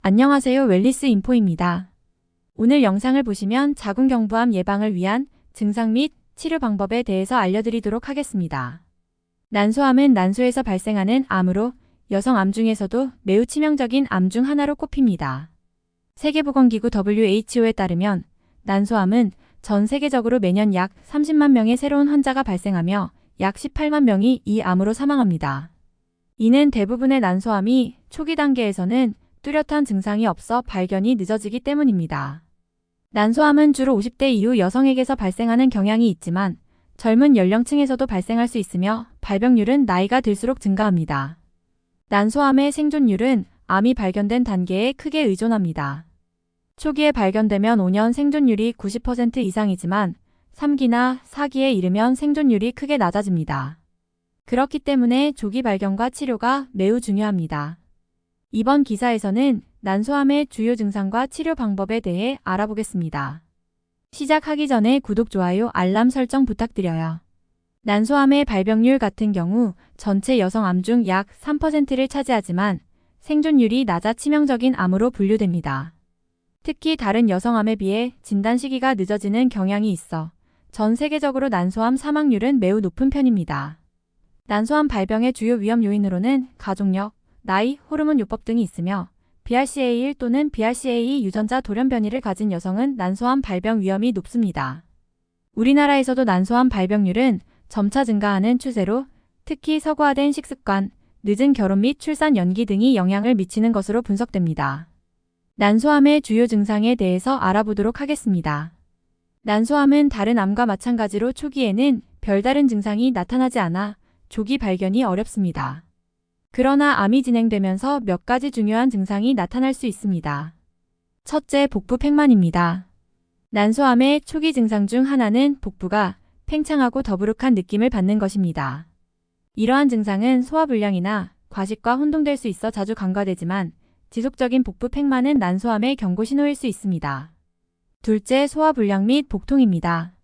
안녕하세요. 웰리스 인포입니다. 오늘 영상을 보시면 자궁경부암 예방을 위한 증상 및 치료 방법에 대해서 알려드리도록 하겠습니다. 난소암은 난소에서 발생하는 암으로 여성 암 중에서도 매우 치명적인 암 중 하나로 꼽힙니다. 세계보건기구 WHO에 따르면 난소암은 전 세계적으로 매년 약 30만 명의 새로운 환자가 발생하며 약 18만 명이 이 암으로 사망합니다. 이는 대부분의 난소암이 초기 단계에서는 뚜렷한 증상이 없어 발견이 늦어지기 때문입니다. 난소암은 주로 50대 이후 여성에게서 발생하는 경향이 있지만 젊은 연령층에서도 발생할 수 있으며 발병률은 나이가 들수록 증가합니다. 난소암의 생존율은 암이 발견된 단계에 크게 의존합니다. 초기에 발견되면 5년 생존율이 90% 이상이지만 3기나 4기에 이르면 생존율이 크게 낮아집니다. 그렇기 때문에 조기 발견과 치료가 매우 중요합니다. 이번 기사에서는 난소암의 주요 증상과 치료 방법에 대해 알아보겠습니다. 시작하기 전에 구독, 좋아요, 알람 설정 부탁드려요. 난소암의 발병률 같은 경우 전체 여성 암 중 약 3%를 차지하지만 생존율이 낮아 치명적인 암으로 분류됩니다. 특히 다른 여성암에 비해 진단 시기가 늦어지는 경향이 있어 전 세계적으로 난소암 사망률은 매우 높은 편입니다. 난소암 발병의 주요 위험 요인으로는 가족력, 나이, 호르몬 요법 등이 있으며 BRCA1 또는 BRCA2 유전자 돌연 변이를 가진 여성은 난소암 발병 위험이 높습니다. 우리나라에서도 난소암 발병률은 점차 증가하는 추세로 특히 서구화된 식습관, 늦은 결혼 및 출산 연기 등이 영향을 미치는 것으로 분석됩니다. 난소암의 주요 증상에 대해서 알아보도록 하겠습니다. 난소암은 다른 암과 마찬가지로 초기에는 별다른 증상이 나타나지 않아 조기 발견이 어렵습니다. 그러나 암이 진행되면서 몇 가지 중요한 증상이 나타날 수 있습니다. 첫째, 복부 팽만입니다. 난소암의 초기 증상 중 하나는 복부가 팽창하고 더부룩한 느낌을 받는 것입니다. 이러한 증상은 소화불량이나 과식과 혼동될 수 있어 자주 간과되지만 지속적인 복부 팽만은 난소암의 경고 신호일 수 있습니다. 둘째, 소화불량 및 복통입니다.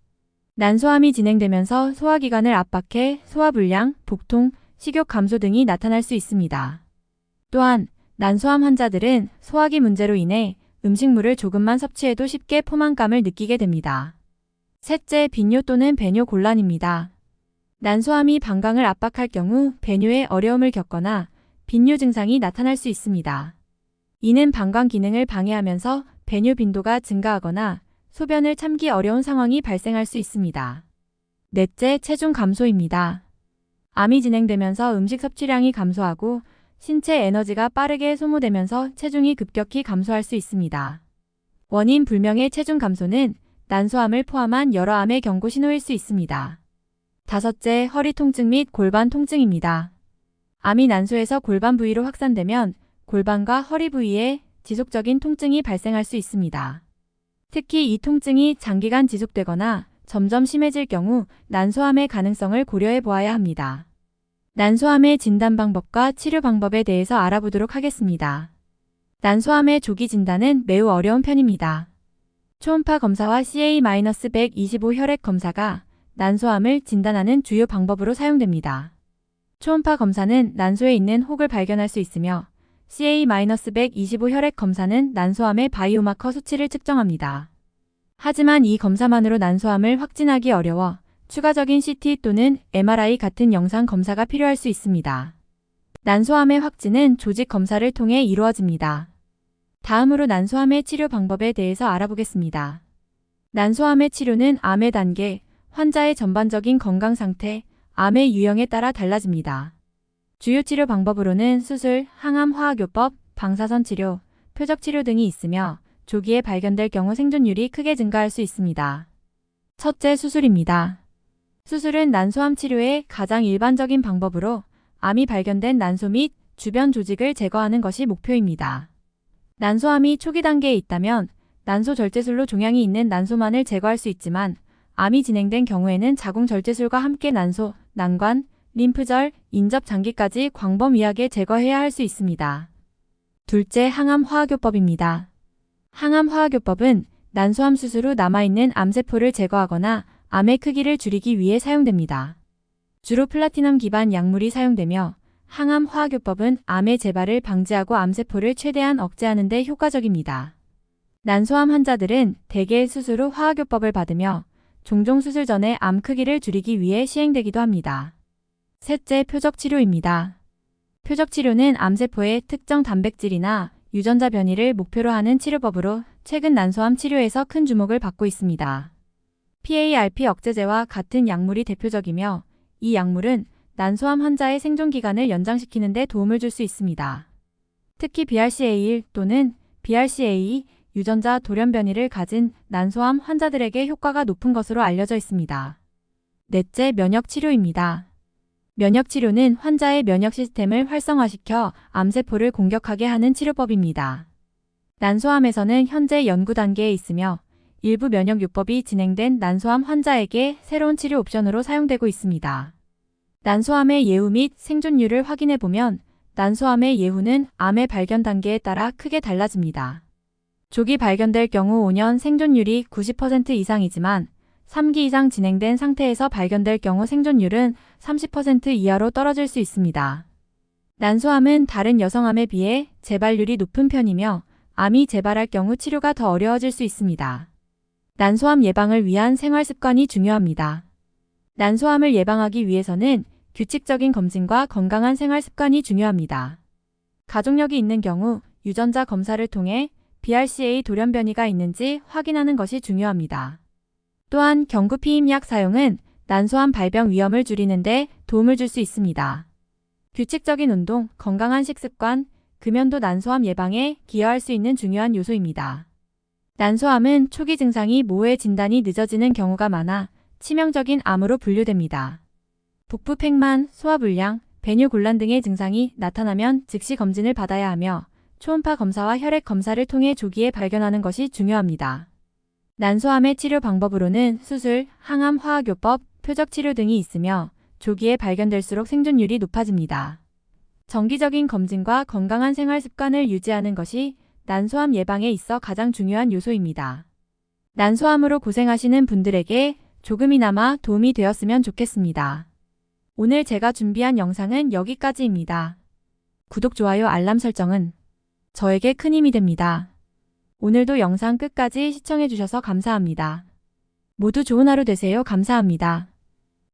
난소암이 진행되면서 소화기관을 압박해 소화불량, 복통, 식욕 감소 등이 나타날 수 있습니다. 또한 난소암 환자들은 소화기 문제로 인해 음식물을 조금만 섭취해도 쉽게 포만감을 느끼게 됩니다. 셋째, 빈뇨 또는 배뇨 곤란입니다. 난소암이 방광을 압박할 경우 배뇨에 어려움을 겪거나 빈뇨 증상이 나타날 수 있습니다. 이는 방광 기능을 방해하면서 배뇨 빈도가 증가하거나 소변을 참기 어려운 상황이 발생할 수 있습니다. 넷째, 체중 감소입니다. 암이 진행되면서 음식 섭취량이 감소하고 신체 에너지가 빠르게 소모되면서 체중이 급격히 감소할 수 있습니다. 원인 불명의 체중 감소는 난소암을 포함한 여러 암의 경고 신호일 수 있습니다. 다섯째, 허리 통증 및 골반 통증입니다. 암이 난소에서 골반 부위로 확산되면 골반과 허리 부위에 지속적인 통증이 발생할 수 있습니다. 특히 이 통증이 장기간 지속되거나 점점 심해질 경우 난소암의 가능성을 고려해 보아야 합니다. 난소암의 진단 방법과 치료 방법에 대해서 알아보도록 하겠습니다. 난소암의 조기 진단은 매우 어려운 편입니다. 초음파 검사와 CA-125 혈액 검사가 난소암을 진단하는 주요 방법으로 사용됩니다. 초음파 검사는 난소에 있는 혹을 발견할 수 있으며 CA-125 혈액 검사는 난소암의 바이오마커 수치를 측정합니다. 하지만 이 검사만으로 난소암을 확진하기 어려워 추가적인 CT 또는 MRI 같은 영상 검사가 필요할 수 있습니다. 난소암의 확진은 조직 검사를 통해 이루어집니다. 다음으로 난소암의 치료 방법에 대해서 알아보겠습니다. 난소암의 치료는 암의 단계, 환자의 전반적인 건강 상태, 암의 유형에 따라 달라집니다. 주요 치료 방법으로는 수술, 항암 화학요법, 방사선 치료, 표적 치료 등이 있으며 조기에 발견될 경우 생존율이 크게 증가할 수 있습니다. 첫째, 수술입니다. 수술은 난소암 치료의 가장 일반적인 방법으로 암이 발견된 난소 및 주변 조직을 제거하는 것이 목표입니다. 난소암이 초기 단계에 있다면 난소 절제술로 종양이 있는 난소만을 제거할 수 있지만 암이 진행된 경우에는 자궁 절제술과 함께 난소, 난관, 림프절, 인접 장기까지 광범위하게 제거해야 할 수 있습니다. 둘째, 항암 화학요법입니다. 항암 화학요법은 난소암 수술 후 남아있는 암세포를 제거하거나 암의 크기를 줄이기 위해 사용됩니다. 주로 플라티넘 기반 약물이 사용되며 항암 화학요법은 암의 재발을 방지하고 암세포를 최대한 억제하는 데 효과적입니다. 난소암 환자들은 대개 수술 후 화학요법을 받으며 종종 수술 전에 암 크기를 줄이기 위해 시행되기도 합니다. 셋째, 표적치료입니다. 표적치료는 암세포의 특정 단백질이나 유전자 변이를 목표로 하는 치료법으로 최근 난소암 치료에서 큰 주목을 받고 있습니다. PARP 억제제와 같은 약물이 대표적이며 이 약물은 난소암 환자의 생존 기간을 연장시키는 데 도움을 줄 수 있습니다. 특히 BRCA1 또는 BRCA2 유전자 돌연 변이를 가진 난소암 환자들에게 효과가 높은 것으로 알려져 있습니다. 넷째, 면역치료입니다. 면역치료는 환자의 면역 시스템을 활성화시켜 암세포를 공격하게 하는 치료법입니다. 난소암에서는 현재 연구 단계에 있으며 일부 면역요법이 진행된 난소암 환자에게 새로운 치료 옵션으로 사용되고 있습니다. 난소암의 예후 및 생존율을 확인해보면 난소암의 예후는 암의 발견 단계에 따라 크게 달라집니다. 조기 발견될 경우 5년 생존율이 90% 이상이지만 3기 이상 진행된 상태에서 발견될 경우 생존율은 30% 이하로 떨어질 수 있습니다. 난소암은 다른 여성암에 비해 재발률이 높은 편이며 암이 재발할 경우 치료가 더 어려워질 수 있습니다. 난소암 예방을 위한 생활 습관이 중요합니다. 난소암을 예방하기 위해서는 규칙적인 검진과 건강한 생활 습관이 중요합니다. 가족력이 있는 경우 유전자 검사를 통해 BRCA 돌연 변이가 있는지 확인하는 것이 중요합니다. 또한 경구 피임약 사용은 난소암 발병 위험을 줄이는 데 도움을 줄 수 있습니다. 규칙적인 운동, 건강한 식습관, 금연도 난소암 예방에 기여할 수 있는 중요한 요소입니다. 난소암은 초기 증상이 모호해 진단이 늦어지는 경우가 많아 치명적인 암으로 분류됩니다. 복부 팽만, 소화불량, 배뇨곤란 등의 증상이 나타나면 즉시 검진을 받아야 하며 초음파 검사와 혈액 검사를 통해 조기에 발견하는 것이 중요합니다. 난소암의 치료 방법으로는 수술, 항암 화학요법, 표적치료 등이 있으며 조기에 발견될수록 생존율이 높아집니다. 정기적인 검진과 건강한 생활 습관을 유지하는 것이 난소암 예방에 있어 가장 중요한 요소입니다. 난소암으로 고생하시는 분들에게 조금이나마 도움이 되었으면 좋겠습니다. 오늘 제가 준비한 영상은 여기까지입니다. 구독, 좋아요, 알람 설정은 저에게 큰 힘이 됩니다. 오늘도 영상 끝까지 시청해주셔서 감사합니다. 모두 좋은 하루 되세요. 감사합니다.